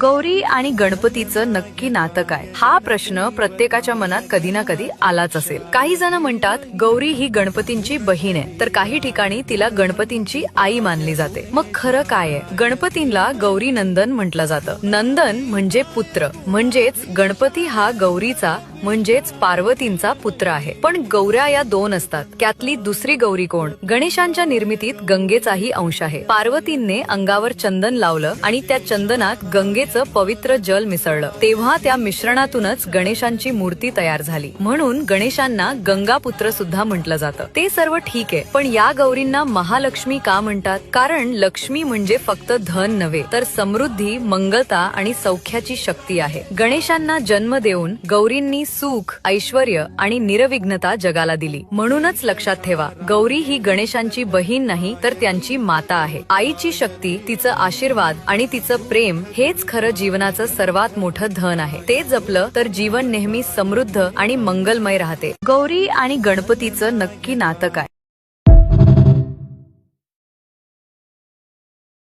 गौरी आणि गणपतीचं नक्की नातं काय? हा प्रश्न प्रत्येकाच्या मनात कधी ना कधी आलाच असेल. काही जण म्हणतात गौरी ही गणपतींची बहीण आहे, तर काही ठिकाणी तिला गणपतींची आई मानली जाते. मग खरं काय आहे? गणपतींना गौरी नंदन म्हटलं जातं. नंदन म्हणजे पुत्र, म्हणजेच गणपती हा गौरीचा म्हणजेच पार्वतींचा पुत्र आहे. पण गौऱ्या या दोन असतात. त्यातली दुसरी गौरी कोण? गणेशांच्या निर्मितीत गंगेचाही अंश आहे. पार्वतींनी अंगावर चंदन लावलं आणि त्या चंदनात गंगेचं पवित्र जल मिसळलं, तेव्हा त्या मिश्रणातूनच गणेशांची मूर्ती तयार झाली. म्हणून गणेशांना गंगापुत्र सुद्धा म्हटलं जातं. ते सर्व ठीक आहे, पण या गौरींना महालक्ष्मी का म्हणतात? कारण लक्ष्मी म्हणजे फक्त धन नव्हे, तर समृद्धी, मंगलता आणि सौख्याची शक्ती आहे. गणेशांना जन्म देऊन गौरींनी सुख, ऐश्वर्य आणि निरविघ्नता जगाला दिली. म्हणूनच लक्षात ठेवा, गौरी ही गणेशांची बहीण नाही, तर त्यांची माता आहे. आईची शक्ती, तिचं आशीर्वाद आणि तिचं प्रेम हेच खरं जीवनाचं सर्वात मोठं धन आहे. ते जपलं तर जीवन नेहमी समृद्ध आणि मंगलमय राहते. गौरी आणि गणपतीचं नक्की नातं काय?